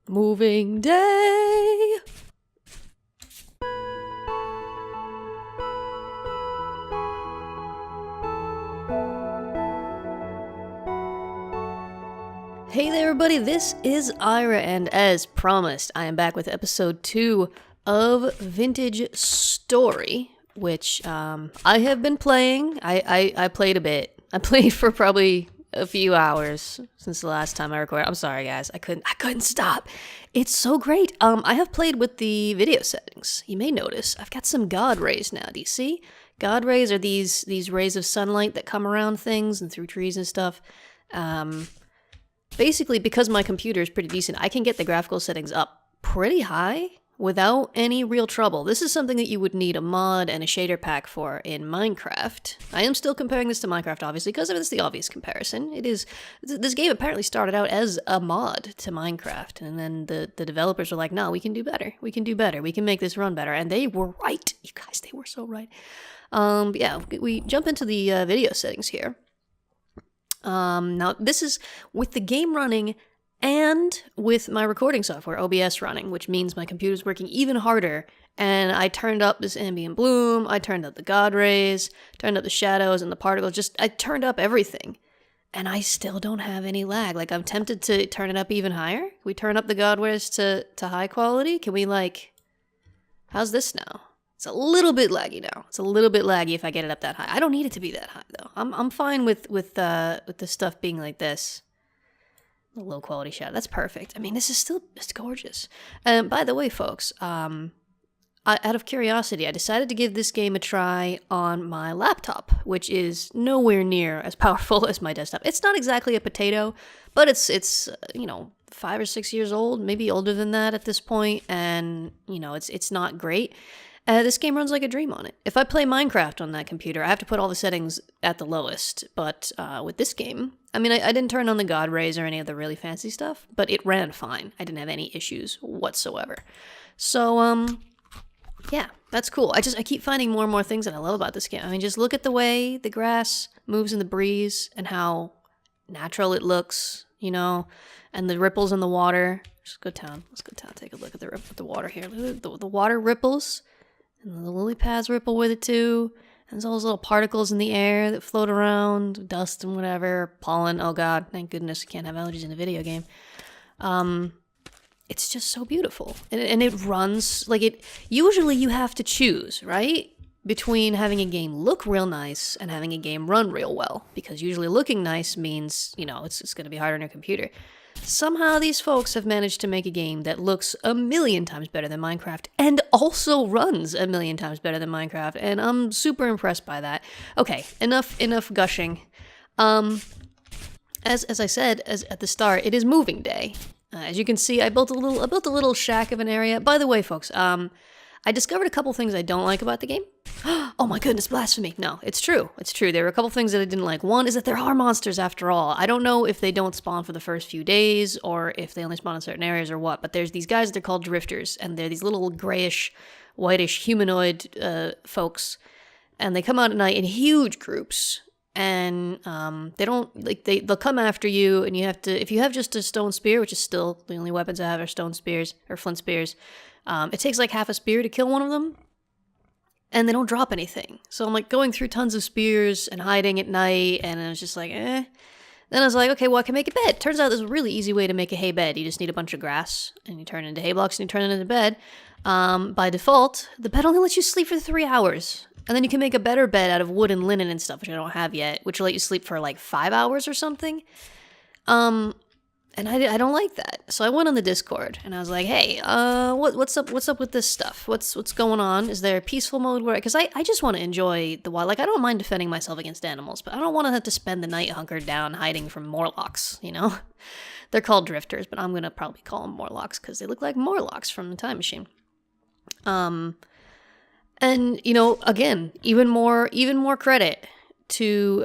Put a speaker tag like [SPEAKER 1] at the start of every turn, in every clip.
[SPEAKER 1] Moving day. Hey there everybody, this is Ira, and as promised, I am back with episode 2 of Vintage Story, which I have been playing. I played a bit. I played for probably a few hours since the last time I recorded. I'm sorry guys, I couldn't stop. It's so great. I have played with the video settings. You may notice I've got some God rays now. Do you see? God rays are these rays of sunlight that come around things and through trees and stuff. Basically, because my computer is pretty decent, I can get the graphical settings up pretty high without any real trouble. This is something that you would need a mod and a shader pack for in Minecraft. I am still comparing this to Minecraft, obviously, because it's the obvious comparison. It is. This game apparently started out as a mod to Minecraft, and then the developers were like, no, we can do better. We can do better. We can make this run better. And they were right. You guys, they were so right. Yeah, we jump into the video settings here. Now, this is with the game running and with my recording software, OBS, running, which means my computer's working even harder. And I turned up this ambient bloom, I turned up the God rays, turned up the shadows and the particles, I turned up everything. And I still don't have any lag. Like, I'm tempted to turn it up even higher. Can we turn up the God rays to high quality? Can we, how's this now? It's a little bit laggy now. It's a little bit laggy if I get it up that high. I don't need it to be that high though. I'm fine with the stuff being like this. The low quality shot. That's perfect. I mean, it's gorgeous. And by the way, folks, out of curiosity, I decided to give this game a try on my laptop, which is nowhere near as powerful as my desktop. It's not exactly a potato, but it's 5 or 6 years old, maybe older than that at this point, and it's not great. This game runs like a dream on it. If I play Minecraft on that computer, I have to put all the settings at the lowest. But with this game, I mean, I didn't turn on the God rays or any of the really fancy stuff, but it ran fine. I didn't have any issues whatsoever. So, yeah, that's cool. I keep finding more and more things that I love about this game. I mean, just look at the way the grass moves in the breeze and how natural it looks, and the ripples in the water. Let's go down. Take a look at the water here. Look at the water ripples. And the lily pads ripple with it too. And there's all those little particles in the air that float around, dust and whatever, pollen. Oh god, thank goodness you can't have allergies in a video game. It's just so beautiful. And it runs, usually you have to choose, right? Between having a game look real nice and having a game run real well. Because usually looking nice means, it's going to be harder on your computer. Somehow these folks have managed to make a game that looks a million times better than Minecraft and also runs a million times better than Minecraft, and I'm super impressed by that. Okay, enough gushing. As I said at the start, it is moving day. As you can see, I built a little shack of an area. By the way, folks, I discovered a couple things I don't like about the game. Oh my goodness, blasphemy. No, it's true. There were a couple things that I didn't like. One is that there are monsters after all. I don't know if they don't spawn for the first few days or if they only spawn in certain areas or what, but there's these guys, they're called drifters, and they're these little grayish, whitish, humanoid folks, and they come out at night in huge groups, and they don't, they'll come after you, and you have to, if you have just a stone spear, which is still the only weapons I have are stone spears, or flint spears, it takes like half a spear to kill one of them, and they don't drop anything. So I'm going through tons of spears and hiding at night, and I was just like, eh. Then I was like, okay, well, I can make a bed. Turns out there's a really easy way to make a hay bed. You just need a bunch of grass, and you turn it into hay blocks, and you turn it into bed. By default, the bed only lets you sleep for 3 hours. And then you can make a better bed out of wood and linen and stuff, which I don't have yet, which will let you sleep for 5 hours or something. And I don't like that. So I went on the Discord and I was like, hey, what's up with this stuff? What's going on? Is there a peaceful mode where, because I just want to enjoy the wild. I don't mind defending myself against animals, but I don't want to have to spend the night hunkered down hiding from Morlocks, They're called drifters, but I'm going to probably call them Morlocks because they look like Morlocks from the Time Machine. And, again, even more credit to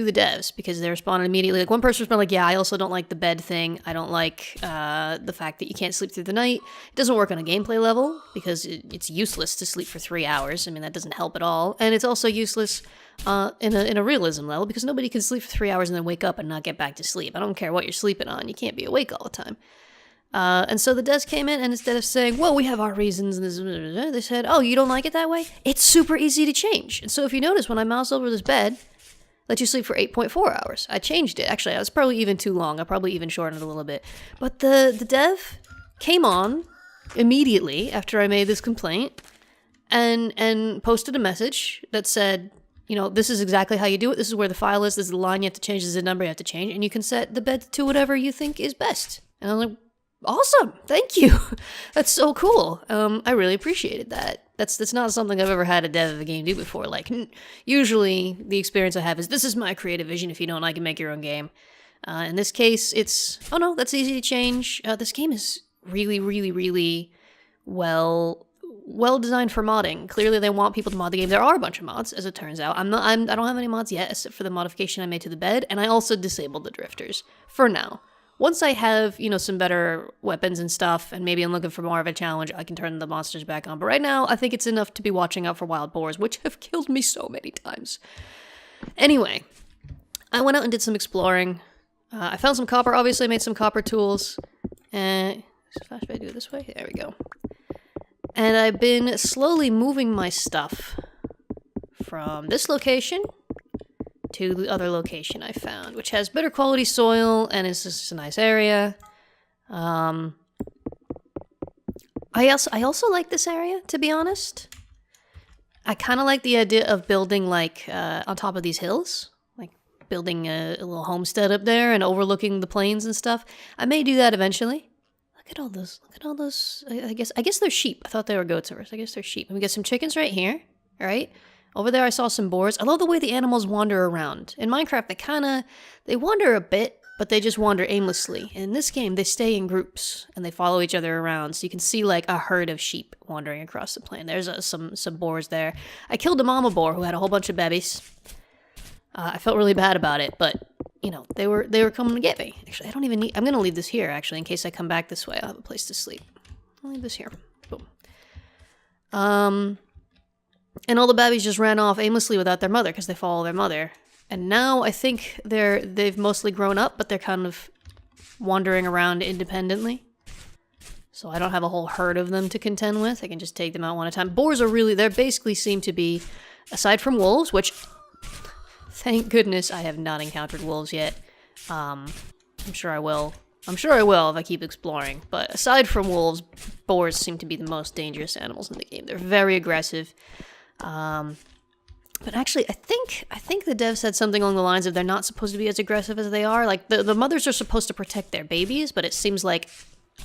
[SPEAKER 1] the devs, because they responded immediately. One person responded yeah, I also don't like the bed thing. I don't like the fact that you can't sleep through the night. It doesn't work on a gameplay level because it's useless to sleep for 3 hours. I mean, that doesn't help at all. And it's also useless in a realism level because nobody can sleep for 3 hours and then wake up and not get back to sleep. I don't care what you're sleeping on. You can't be awake all the time. And so the devs came in, and instead of saying, well, we have our reasons, and this, they said, oh, you don't like it that way? It's super easy to change. And so if you notice, when I mouse over this bed, let you sleep for 8.4 hours. I changed it. Actually, I was probably even too long. I probably even shortened it a little bit. But the dev came on immediately after I made this complaint and posted a message that said, you know, this is exactly how you do it. This is where the file is. This is the line you have to change. This is the number you have to change. And you can set the bed to whatever you think is best. And I'm like, awesome. Thank you. That's so cool. I really appreciated that. That's not something I've ever had a dev of a game do before. Like, usually the experience I have is, this is my creative vision. If you don't like it, make your own game. In this case, it's, oh no, that's easy to change. This game is really, really, really well designed for modding. Clearly they want people to mod the game. There are a bunch of mods, as it turns out. I don't have any mods yet, except for the modification I made to the bed, and I also disabled the drifters, for now. Once I have, you know, some better weapons and stuff, and maybe I'm looking for more of a challenge, I can turn the monsters back on. But right now, I think it's enough to be watching out for wild boars, which have killed me so many times. Anyway, I went out and did some exploring. I found some copper, obviously. I made some copper tools. And if I do it this way? There we go. And I've been slowly moving my stuff from this location to the other location I found, which has better quality soil and is just a nice area. I also like this area, to be honest. I kind of like the idea of building like on top of these hills, like building a little homestead up there and overlooking the plains and stuff. I may do that eventually. Look at all those. Look at all those. I guess they're sheep. I thought they were goats at first. I guess they're sheep. And we got some chickens right here. All right. Over there I saw some boars. I love the way the animals wander around. In Minecraft, they wander a bit, but they just wander aimlessly. In this game, they stay in groups, and they follow each other around, so you can see like a herd of sheep wandering across the plain. There's some boars there. I killed a mama boar who had a whole bunch of babies. I felt really bad about it, but, you know, they were coming to get me. Actually, I don't even need... I'm going to leave this here, actually, in case I come back this way. I'll have a place to sleep. I'll leave this here. Boom. And all the babies just ran off aimlessly without their mother because they follow their mother. And now I think they've mostly grown up, but they're kind of wandering around independently. So I don't have a whole herd of them to contend with. I can just take them out one at a time. Boars are really, they basically seem to be, aside from wolves, which, thank goodness I have not encountered wolves yet. I'm sure I will. I'm sure I will if I keep exploring. But aside from wolves, boars seem to be the most dangerous animals in the game. They're very aggressive. But actually, I think the dev said something along the lines of they're not supposed to be as aggressive as they are. Like, the mothers are supposed to protect their babies, but it seems like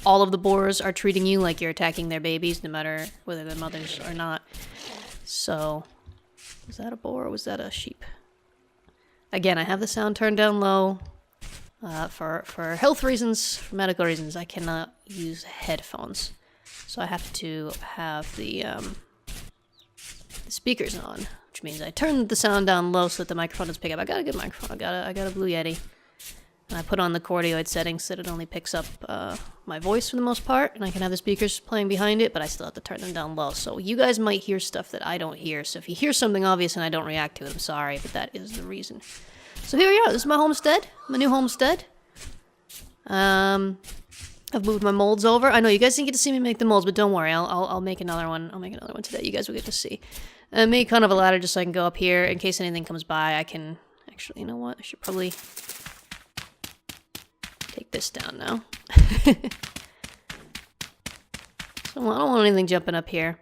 [SPEAKER 1] all of the boars are treating you like you're attacking their babies, no matter whether they're mothers or not. So, was that a boar or was that a sheep? Again, I have the sound turned down low. For health reasons, for medical reasons, I cannot use headphones. So I have to have the speakers on, which means I turn the sound down low so that the microphone doesn't pick up. I got a good microphone. I got a Blue Yeti. And I put on the cardioid settings so that it only picks up my voice for the most part, and I can have the speakers playing behind it, but I still have to turn them down low. So you guys might hear stuff that I don't hear. So if you hear something obvious and I don't react to it, I'm sorry, but that is the reason. So here we are. This is my homestead, my new homestead. I've moved my molds over. I know you guys didn't get to see me make the molds, but don't worry. I'll make another one. I'll make another one today. You guys will get to see. I made kind of a ladder just so I can go up here in case anything comes by. I can actually, you know what? I should probably take this down now. So I don't want anything jumping up here.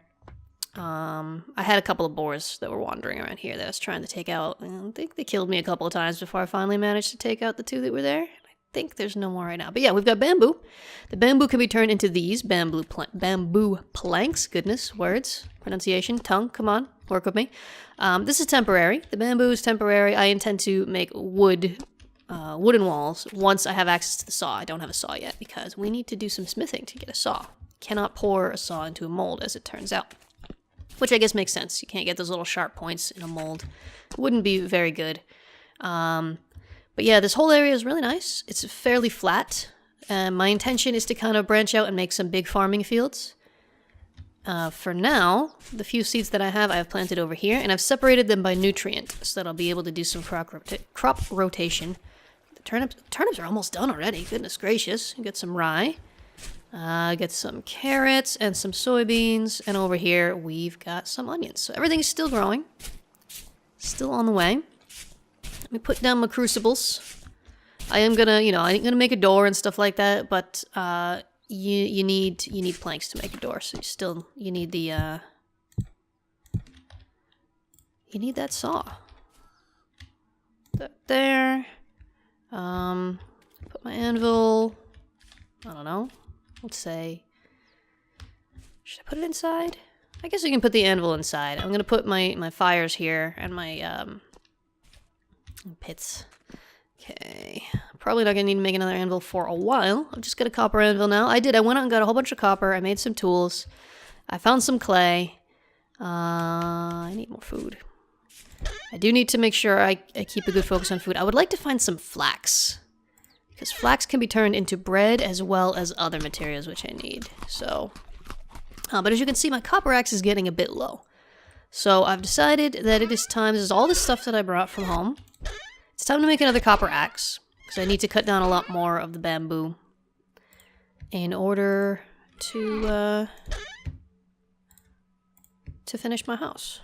[SPEAKER 1] I had a couple of boars that were wandering around here that I was trying to take out. I think they killed me a couple of times before I finally managed to take out the two that were there. I think there's no more right now. But yeah, we've got bamboo. The bamboo can be turned into these bamboo planks. Goodness, words, pronunciation, tongue, come on, work with me. This is temporary. The bamboo is temporary. I intend to make wooden walls once I have access to the saw. I don't have a saw yet because we need to do some smithing to get a saw. Cannot pour a saw into a mold, as it turns out. Which I guess makes sense. You can't get those little sharp points in a mold. It wouldn't be very good. But yeah, this whole area is really nice. It's fairly flat. My intention is to kind of branch out and make some big farming fields. For now, the few seeds that I have planted over here, and I've separated them by nutrient, so that I'll be able to do some crop rotation. The turnips are almost done already. Goodness gracious. You get some rye. Get some carrots and some soybeans. And over here, we've got some onions. So everything's still growing. Still on the way. Let me put down my crucibles. I am gonna, you know, I ain't gonna make a door and stuff like that, but you need planks to make a door. So you need the you need that saw. That there. Put my anvil. I don't know. Let's say. Should I put it inside? I guess we can put the anvil inside. I'm gonna put my fires here and my pits. Okay. Probably not gonna need to make another anvil for a while. I've just got a copper anvil now. I went out and got a whole bunch of copper. I made some tools. I found some clay. I need more food. I do need to make sure I keep a good focus on food. I would like to find some flax. Because flax can be turned into bread as well as other materials, which I need. So, but as you can see, my copper axe is getting a bit low. So I've decided that it is time. This is all the stuff that I brought from home. It's time to make another copper axe. Because I need to cut down a lot more of the bamboo. In order to finish my house.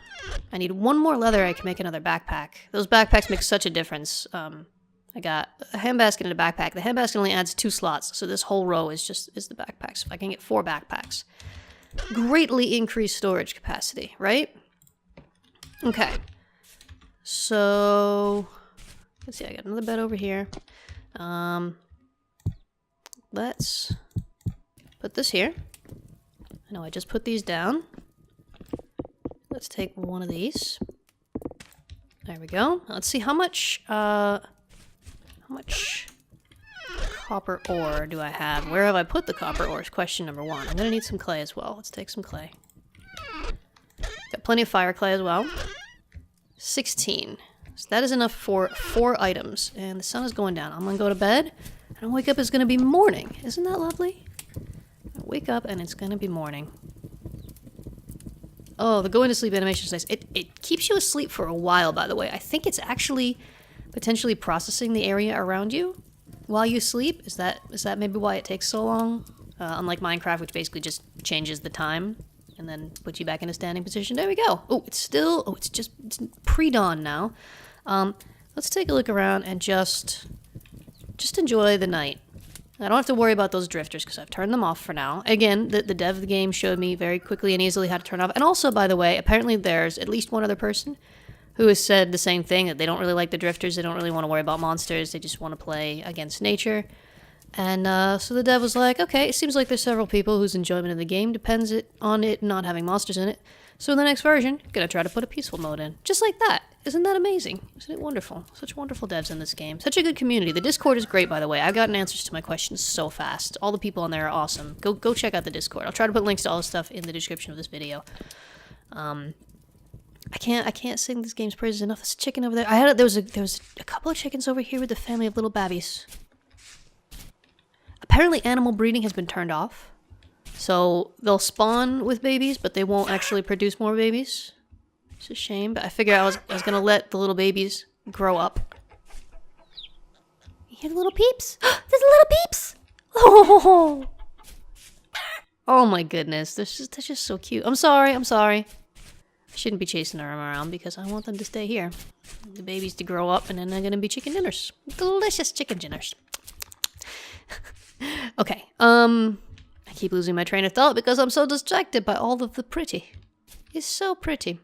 [SPEAKER 1] I need one more leather. I can make another backpack. Those backpacks make such a difference. I got a handbasket and a backpack. The handbasket only adds 2 slots, so this whole row is the backpack. So if I can get 4 backpacks, greatly increased storage capacity, right? Okay. So let's see. I got another bed over here. Let's put this here. I know I just put these down. Let's take one of these. There we go. Let's see how much copper ore do I have? Where have I put the copper ore is question number 1. I'm gonna need some clay as well. Let's take some clay. Got plenty of fire clay as well. 16. So that is enough for 4 items. And the sun is going down. I'm gonna go to bed. And I wake up, it's gonna be morning. Isn't that lovely? I wake up and it's gonna be morning. Oh, the going to sleep animation is nice. It keeps you asleep for a while, by the way. I think it's actually potentially processing the area around you while you sleep. Is that maybe why it takes so long? Unlike Minecraft, which basically just changes the time and then puts you back in a standing position. There we go. Oh, it's pre-dawn now. Let's take a look around and just enjoy the night. I don't have to worry about those drifters because I've turned them off for now. Again, the dev of the game showed me very quickly and easily how to turn off. And also, by the way, apparently there's at least one other person who has said the same thing, that they don't really like the drifters, they don't really want to worry about monsters, they just want to play against nature. And so the dev was like, okay, it seems like there's several people whose enjoyment of the game depends on it not having monsters in it. So in the next version, gonna try to put a peaceful mode in. Just like that. Isn't that amazing? Isn't it wonderful? Such wonderful devs in this game. Such a good community. The Discord is great, by the way. I've gotten answers to my questions so fast. All the people on there are awesome. Go check out the Discord. I'll try to put links to all the stuff in the description of this video. I can't sing this game's praises enough. There's a chicken over there. There was a couple of chickens over here with a family of little babbies. Apparently animal breeding has been turned off. So they'll spawn with babies, but they won't actually produce more babies. It's a shame, but I figured I was gonna let the little babies grow up. You hear the little peeps? There's little peeps! Oh! Oh my goodness, they're just so cute. I'm sorry. I shouldn't be chasing them around because I want them to stay here. The babies to grow up and then they're gonna be chicken dinners. Delicious chicken dinners. Okay, I keep losing my train of thought because I'm so distracted by all of the pretty. It's so pretty.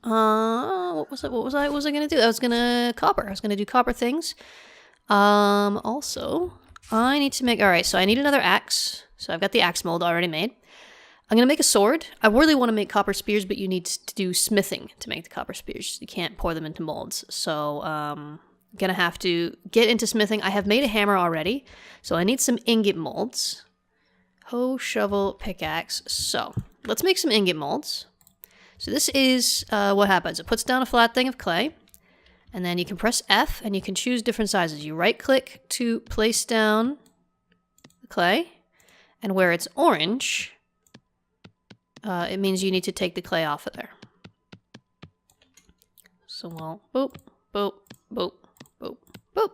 [SPEAKER 1] What was I gonna do? I was gonna do copper things. Also, I need to make, alright, so I need another axe. So I've got the axe mold already made. I'm gonna make a sword. I really want to make copper spears, but you need to do smithing to make the copper spears. You can't pour them into molds. So, gonna have to get into smithing. I have made a hammer already, so I need some ingot molds. Hoe, shovel, pickaxe. So, let's make some ingot molds. So this is what happens. It puts down a flat thing of clay, and then you can press F, and you can choose different sizes. You right-click to place down the clay, and where it's orange, it means you need to take the clay off of there. So we'll boop, boop, boop, boop, boop.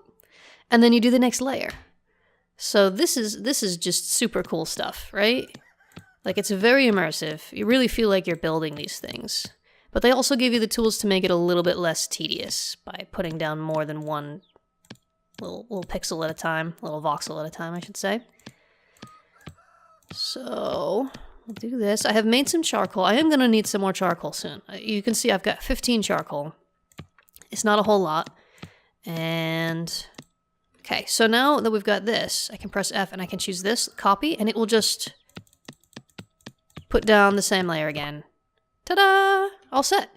[SPEAKER 1] And then you do the next layer. So this is just super cool stuff, right? Like, it's very immersive. You really feel like you're building these things. But they also give you the tools to make it a little bit less tedious by putting down more than one little pixel at a time, little voxel at a time, I should say. So, I'll do this. I have made some charcoal. I am going to need some more charcoal soon. You can see I've got 15 charcoal. It's not a whole lot. And, okay, so now that we've got this, I can press F and I can choose this, copy, and it will just put down the same layer again. Ta-da! All set.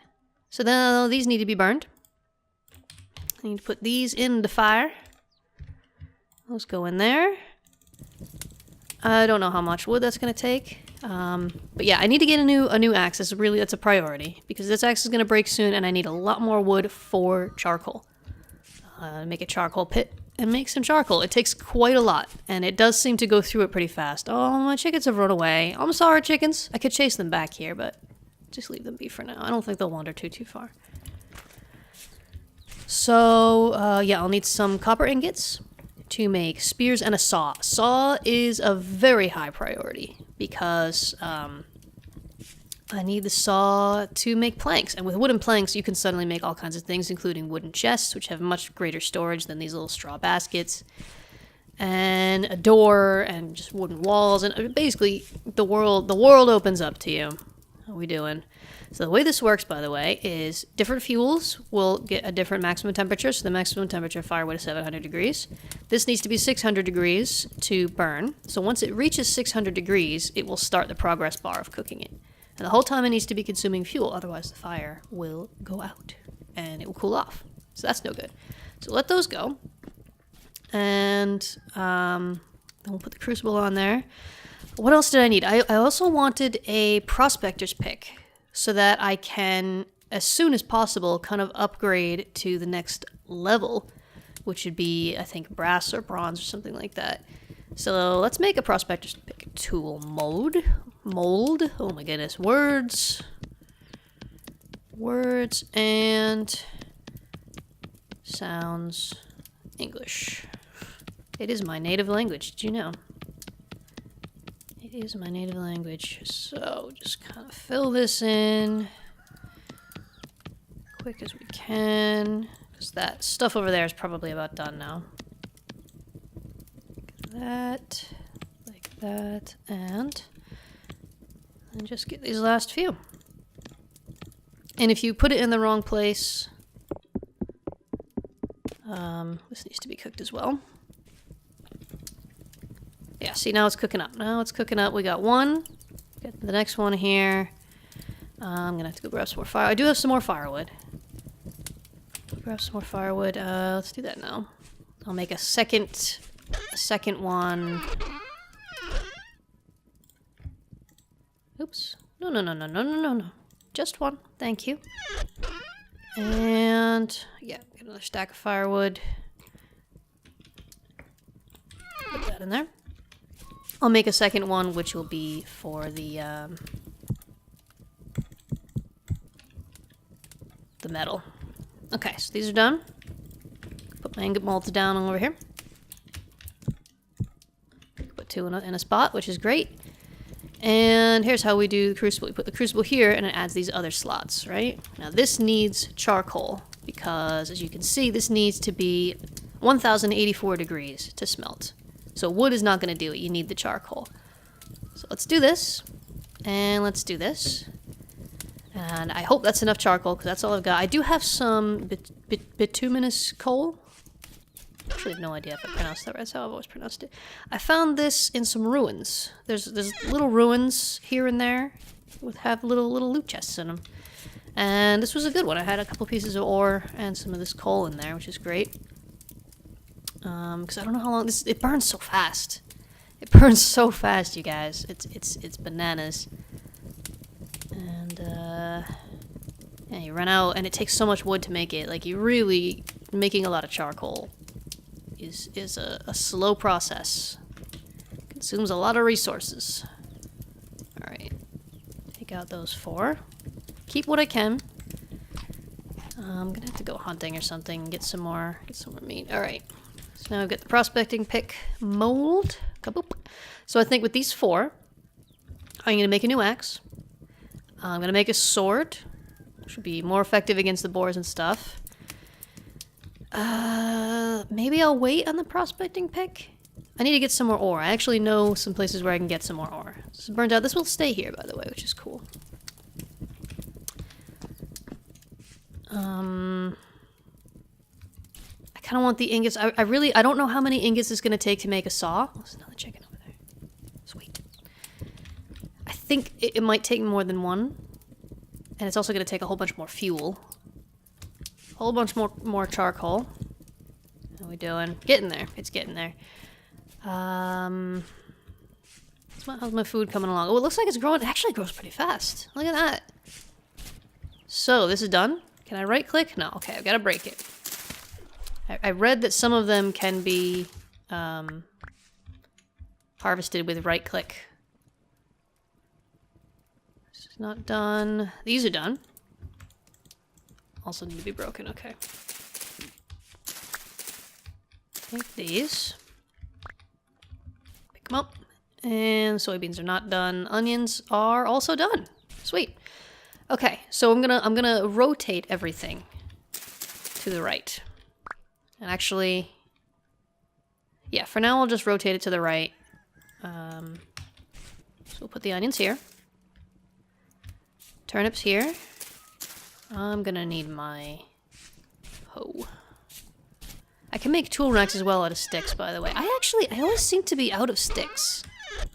[SPEAKER 1] So now these need to be burned. I need to put these in the fire. Those go in there. I don't know how much wood that's going to take. But yeah, I need to get a new axe. That's a priority. Because this axe is going to break soon and I need a lot more wood for charcoal. Make a charcoal pit and make some charcoal. It takes quite a lot. And it does seem to go through it pretty fast. Oh, my chickens have run away. I'm sorry, chickens. I could chase them back here, but just leave them be for now. I don't think they'll wander too far. So, yeah, I'll need some copper ingots to make spears and a saw. Saw is a very high priority because I need the saw to make planks. And with wooden planks, you can suddenly make all kinds of things, including wooden chests, which have much greater storage than these little straw baskets. And a door, and just wooden walls, and basically the world opens up to you. How are we doing? So the way this works, by the way, is different fuels will get a different maximum temperature. So the maximum temperature of firewood is 700 degrees. This needs to be 600 degrees to burn. So once it reaches 600 degrees, it will start the progress bar of cooking it. And the whole time it needs to be consuming fuel, otherwise the fire will go out and it will cool off. So that's no good. So let those go. And then we'll put the crucible on there. What else did I need? I also wanted a prospector's pick so that I can, as soon as possible, kind of upgrade to the next level, which would be, I think, brass or bronze or something like that. So let's make a prospector's pick tool mold. Oh my goodness. Words and sounds English. It is my native language, did you know? It is my native language. So just kind of fill this in quick as we can, because that stuff over there is probably about done now. Like that, and just get these last few. And if you put it in the wrong place, this needs to be cooked as well. Yeah, see, now it's cooking up. Now it's cooking up. We got one. Get the next one here. I'm gonna have to go grab some more fire. I do have some more firewood. Grab some more firewood. Let's do that now. I'll make a second one. Oops. No. Just one. Thank you. And yeah, get another stack of firewood. Put that in there. I'll make a second one, which will be for the metal. Okay, so these are done. Put my ingot molds down over here. Put two in a spot, which is great. And here's how we do the crucible. We put the crucible here, and it adds these other slots, right? Now this needs charcoal, because as you can see, this needs to be 1084 degrees to smelt. So wood is not going to do it. You need the charcoal. So let's do this. And let's do this. And I hope that's enough charcoal, because that's all I've got. I do have some bituminous coal. I actually have no idea if I pronounced that right. That's how I've always pronounced it. I found this in some ruins. There's little ruins here and there have little loot chests in them. And this was a good one. I had a couple pieces of ore and some of this coal in there, which is great. Because I don't know how long it burns so fast. It burns so fast, you guys. It's bananas. And yeah, you run out, and it takes so much wood to make it. Like, you really making a lot of charcoal is a slow process. Consumes a lot of resources. All right, take out those 4. Keep what I can. I'm gonna have to go hunting or something. Get some more meat. All right. So now I've got the prospecting pick mold. Kaboop. So I think with these 4, I'm going to make a new axe. I'm going to make a sword. Which would be more effective against the boars and stuff. Maybe I'll wait on the prospecting pick. I need to get some more ore. I actually know some places where I can get some more ore. This is burnt out. This will stay here, by the way, which is cool. I kind of want the ingots. I don't know how many ingots it's going to take to make a saw. Oh, there's another chicken over there. Sweet. I think it might take more than one. And it's also going to take a whole bunch more fuel. A whole bunch more charcoal. How are we doing? Getting there. It's getting there. How's my food coming along? Oh, it looks like it's growing. It actually grows pretty fast. Look at that. So, this is done. Can I right-click? No. Okay, I've got to break it. I read that some of them can be harvested with right-click. This is not done. These are done. Also need to be broken. Okay. Take these. Pick them up. And soybeans are not done. Onions are also done. Sweet. Okay, so I'm gonna rotate everything to the right. And actually, yeah, for now I'll just rotate it to the right. So we'll put the onions here. Turnips here. I'm gonna need my hoe. I can make tool racks as well out of sticks, by the way. I always seem to be out of sticks.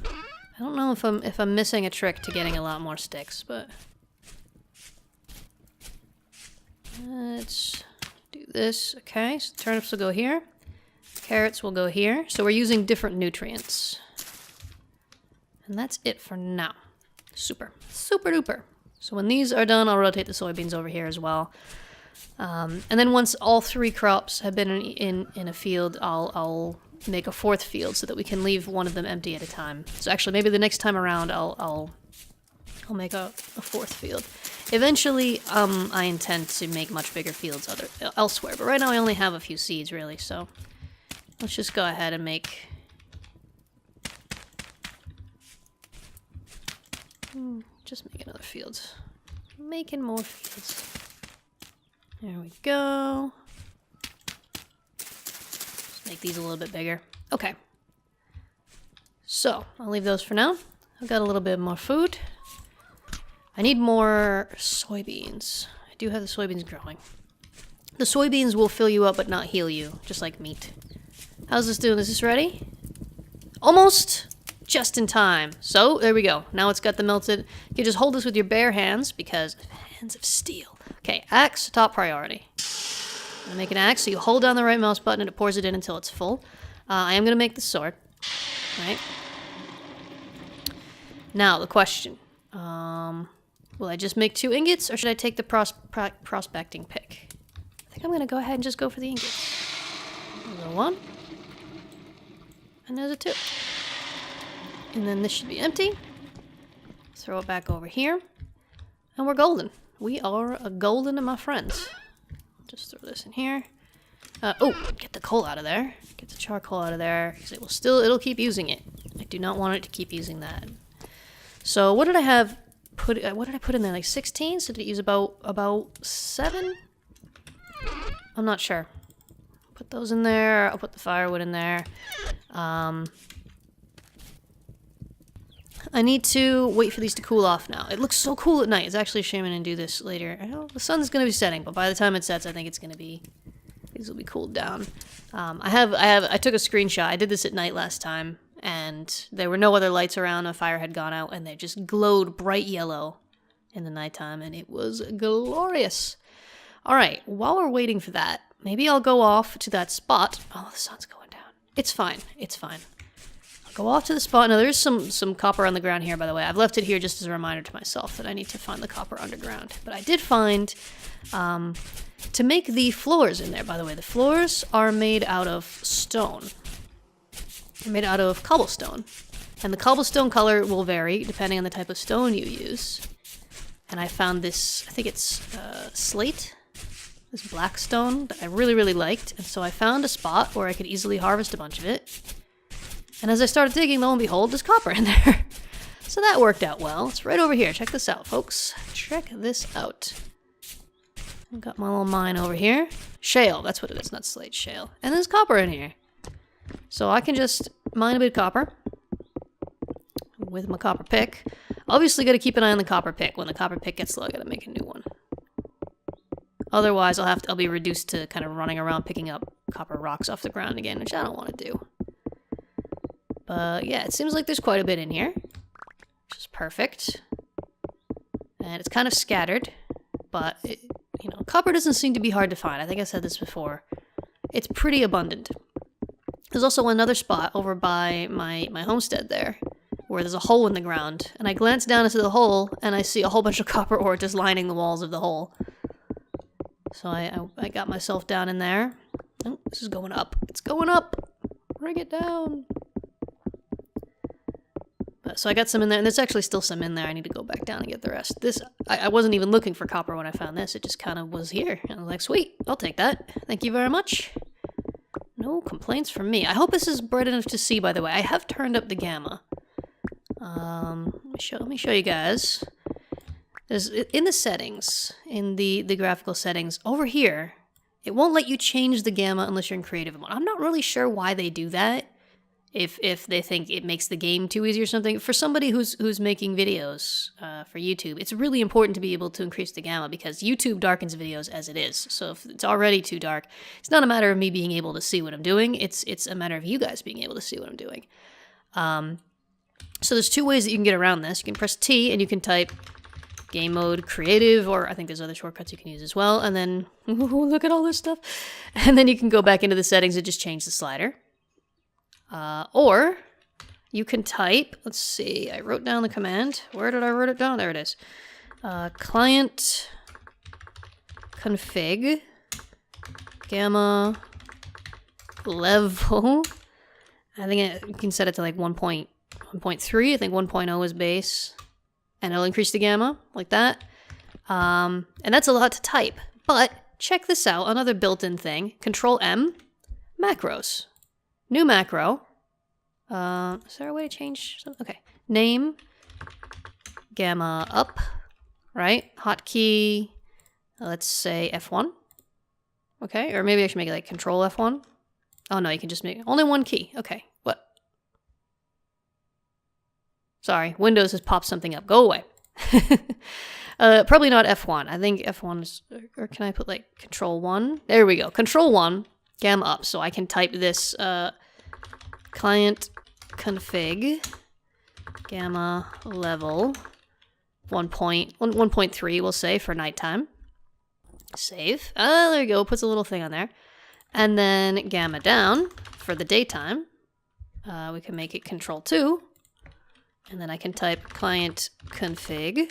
[SPEAKER 1] I don't know if I'm missing a trick to getting a lot more sticks, but let's do this. Okay, so turnips will go here. Carrots will go here. So we're using different nutrients. And that's it for now. Super. Super duper. So when these are done, I'll rotate the soybeans over here as well. And then once all 3 crops have been in a field, I'll make a 4th field so that we can leave one of them empty at a time. So actually, maybe the next time around, I'll make a 4th field. Eventually, I intend to make much bigger fields elsewhere, but right now I only have a few seeds, really, so let's just go ahead and make... just make another field. Making more fields. There we go. Just make these a little bit bigger. Okay. So, I'll leave those for now. I've got a little bit more food. I need more soybeans. I do have the soybeans growing. The soybeans will fill you up but not heal you, just like meat. How's this doing? Is this ready? Almost! Just in time. So, there we go. Now it's got the melted. You can just hold this with your bare hands because hands of steel. Okay, axe, top priority. I'm gonna make an axe, so you hold down the right mouse button and it pours it in until it's full. I am gonna make the sword. Right? Now, the question. Will I just make 2 ingots, or should I take the prospecting pick? I think I'm gonna go ahead and just go for the ingots. There's a 1. And there's a 2. And then this should be empty. Throw it back over here. And we're golden. We are golden, my friends. Just throw this in here. Oh, get the coal out of there. Get the charcoal out of there, because it'll keep using it. I do not want it to keep using that. So what did I have what did I put in there? Like 16? So did it use about 7? I'm not sure. Put those in there. I'll put the firewood in there. I need to wait for these to cool off now. It looks so cool at night. It's actually a shame I didn't do this later. I know the sun's going to be setting, but by the time it sets, I think it's going to be... These will be cooled down. I took a screenshot. I did this at night last time, and there were no other lights around. A fire had gone out, and they just glowed bright yellow in the nighttime, and it was glorious. All right, while we're waiting for that, maybe I'll go off to that spot. Oh, the sun's going down. It's fine. It's fine. Go off to the spot. Now, there's some copper on the ground here, by the way. I've left it here just as a reminder to myself that I need to find the copper underground. But I did find, to make the floors in there, by the way, the floors are made out of stone. They're made out of cobblestone. And the cobblestone color will vary depending on the type of stone you use. And I found this, I think it's slate. this black stone that I really, really liked. And so I found a spot where I could easily harvest a bunch of it. And as I started digging, lo and behold, there's copper in there. So that worked out well. It's right over here. Check this out, folks. Check this out. I've got my little mine over here. Shale, that's what it is, not slate, shale. And there's copper in here. So I can just mine a bit of copper with my copper pick. Obviously got to keep an eye on the copper pick. When the copper pick gets low, I got to make a new one. Otherwise, I'll be reduced to kind of running around picking up copper rocks off the ground again, which I don't want to do. But yeah, it seems like there's quite a bit in here, which is perfect. And it's kind of scattered, but you know, copper doesn't seem to be hard to find. I think I said this before. It's pretty abundant. There's also another spot over by my homestead there, where there's a hole in the ground, and I glance down into the hole, and I see a whole bunch of copper ore just lining the walls of the hole. So I got myself down in there. Oh, this is going up. It's going up! Bring it down! So I got some in there, and there's actually still some in there. I need to go back down and get the rest. This, I wasn't even looking for copper when I found this. It just kind of was here. And I was like, sweet, I'll take that. Thank you very much. No complaints from me. I hope this is bright enough to see, by the way. I have turned up the gamma. Let me show you guys. There's, in the settings, in the graphical settings, over here, it won't let you change the gamma unless you're in creative mode. I'm not really sure why they do that. If they think it makes the game too easy or something. For somebody who's making videos for YouTube, it's really important to be able to increase the gamma because YouTube darkens videos as it is. So if it's already too dark, it's not a matter of me being able to see what I'm doing. It's a matter of you guys being able to see what I'm doing. So there's two ways that you can get around this. You can press T and you can type game mode creative, or I think there's other shortcuts you can use as well. And then, look at all this stuff. And then you can go back into the settings and just change the slider. Or you can type, let's see, I wrote down the command. Where did I write it down? There it is. Client config gamma level. I think you can set it to like 1.3. I think 1.0 is base. And it'll increase the gamma like that. And that's a lot to type. But check this out, another built-in thing. Control M, macros. New macro. Is there a way to change something? Okay. Name. Gamma up. Right? Hotkey. Let's say F1. Okay. Or maybe I should make it like Control F1. Oh no, you can just make only one key. Okay. What? Sorry. Windows has popped something up. Go away. Probably not F1. I think F1 is... Or can I put like Control 1? There we go. Control 1. Gamma up. So I can type this... client config gamma level 1.3 we'll say for nighttime. Save. There you go. Puts a little thing on there. And then gamma down for the daytime. We can make it control 2. And then I can type client config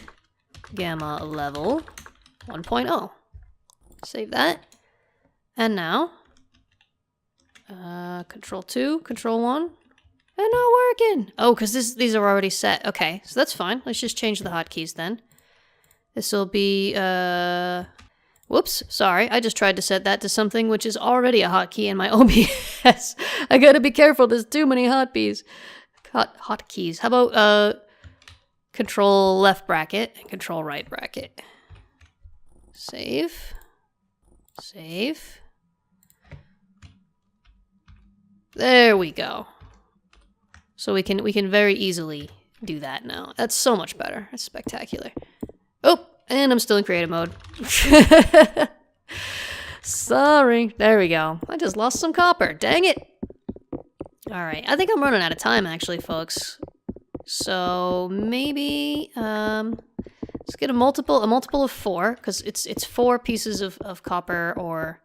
[SPEAKER 1] gamma level 1.0. Save that. And now control 2, control 1, and not working. Oh, because these are already set. Okay, so that's fine. Let's just change the hotkeys then. This will be, whoops, sorry. I just tried to set that to something which is already a hotkey in my OBS. I gotta be careful. There's too many hotkeys. Hotkeys. How about, control left bracket and control right bracket. Save. Save. There we go. So we can very easily do that now. That's so much better. That's spectacular. Oh, and I'm still in creative mode. Sorry. There we go. I just lost some copper. Dang it. All right. I think I'm running out of time actually, folks. So maybe let's get a multiple of 4 because it's 4 pieces of copper ore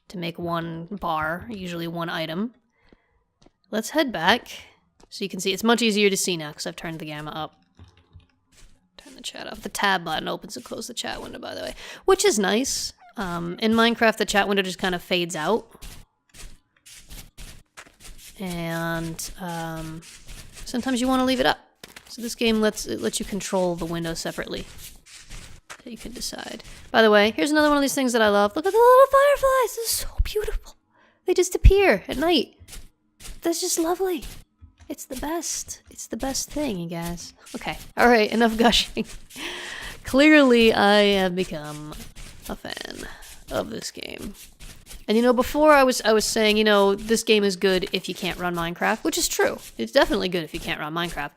[SPEAKER 1] to make 1 bar, usually 1 item. Let's head back so you can see. It's much easier to see now because I've turned the gamma up. Turn the chat off. The tab button opens and closes the chat window, by the way, which is nice. In Minecraft, the chat window just kind of fades out. And sometimes you want to leave it up. So this game lets you control the window separately. So you can decide. By the way, here's another one of these things that I love. Look at the little fireflies. This is so beautiful. They just appear at night. That's just lovely. It's the best. It's the best thing, you guys. Okay. All right. Enough gushing. Clearly, I have become a fan of this game. And you know, before I was saying, you know, this game is good if you can't run Minecraft, which is true. It's definitely good if you can't run Minecraft.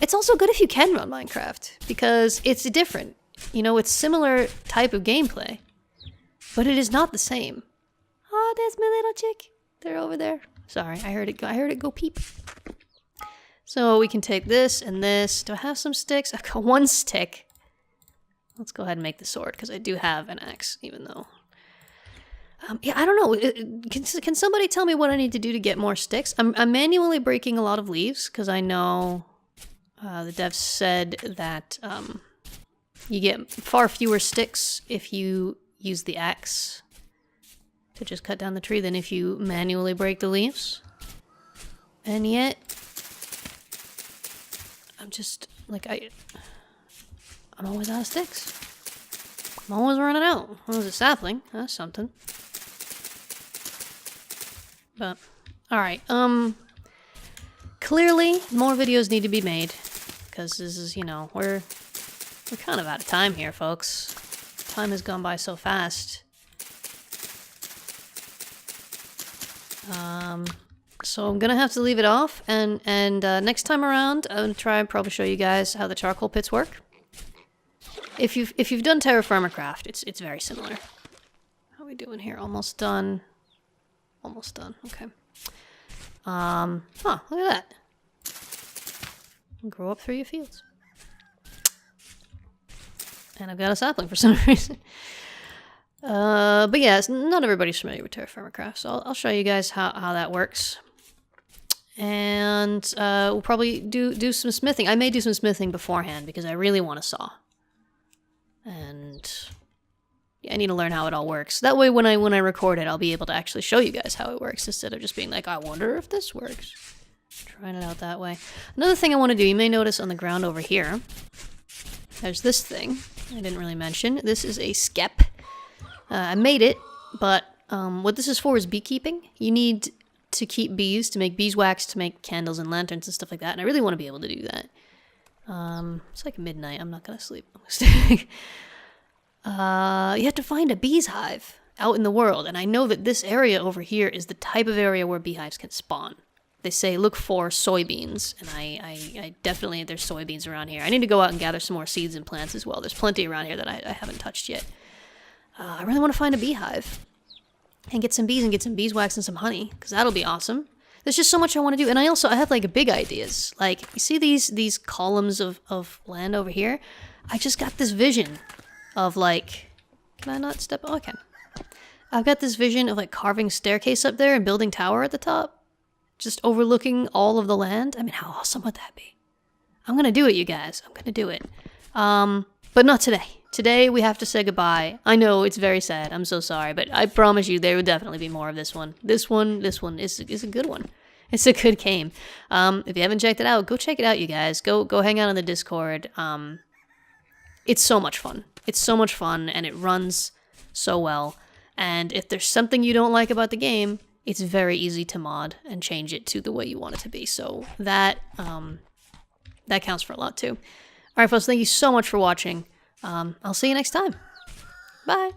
[SPEAKER 1] It's also good if you can run Minecraft because it's different. You know, it's similar type of gameplay, but it is not the same. Oh, there's my little chick. They're over there. Sorry, I heard it go peep. So we can take this and this. Do I have some sticks? I've got one stick. Let's go ahead and make the sword because I do have an axe, even though. Yeah, I don't know. Can somebody tell me what I need to do to get more sticks? I'm manually breaking a lot of leaves because I know the devs said that you get far fewer sticks if you use the axe to just cut down the tree than if you manually break the leaves. And yet, I'm just like I'm always out of sticks. I'm always running out. Well, there's a sapling. That's something. But, alright, clearly more videos need to be made, because this is, you know, we're kind of out of time here, folks. Time has gone by so fast. So I'm gonna have to leave it off, and next time around, I'm gonna try and probably show you guys how the charcoal pits work. If you've done TerraFirmaCraft, it's very similar. How are we doing here? Almost done. Almost done. Okay. Huh, look at that. Grow up through your fields. And I've got a sapling for some reason. But yeah, not everybody's familiar with TerraFirmaCraft, so I'll show you guys how that works. And we'll probably do some smithing. I may do some smithing beforehand because I really want a saw. And yeah, I need to learn how it all works. That way when I record it, I'll be able to actually show you guys how it works instead of just being like, I wonder if this works. Trying it out that way. Another thing I want to do, you may notice on the ground over here, there's this thing I didn't really mention. This is a skep. I made it, but what this is for is beekeeping. You need to keep bees, to make beeswax, to make candles and lanterns and stuff like that, and I really want to be able to do that. It's like midnight. I'm not gonna sleep. You have to find a bee's hive out in the world, and I know that this area over here is the type of area where beehives can spawn. They say look for soybeans, and I definitely, there's soybeans around here. I need to go out and gather some more seeds and plants as well. There's plenty around here that I haven't touched yet. I really want to find a beehive and get some bees and get some beeswax and some honey, because that'll be awesome. There's just so much I want to do, and I have like big ideas. Like, you see these columns of land over here? I just got this vision of like, can I not step? Oh, I can. I've got this vision of like carving staircase up there and building tower at the top, just overlooking all of the land. I mean, how awesome would that be? I'm gonna do it, you guys. I'm gonna do it. But not today. Today we have to say goodbye. I know it's very sad. I'm so sorry, but I promise you there will definitely be more of this one. This one is a good one. It's a good game. If you haven't checked it out, go check it out, you guys. Go hang out on the Discord. It's so much fun. It's so much fun, and it runs so well. And if there's something you don't like about the game, it's very easy to mod and change it to the way you want it to be. So that counts for a lot too. All right, folks, thank you so much for watching. I'll see you next time. Bye.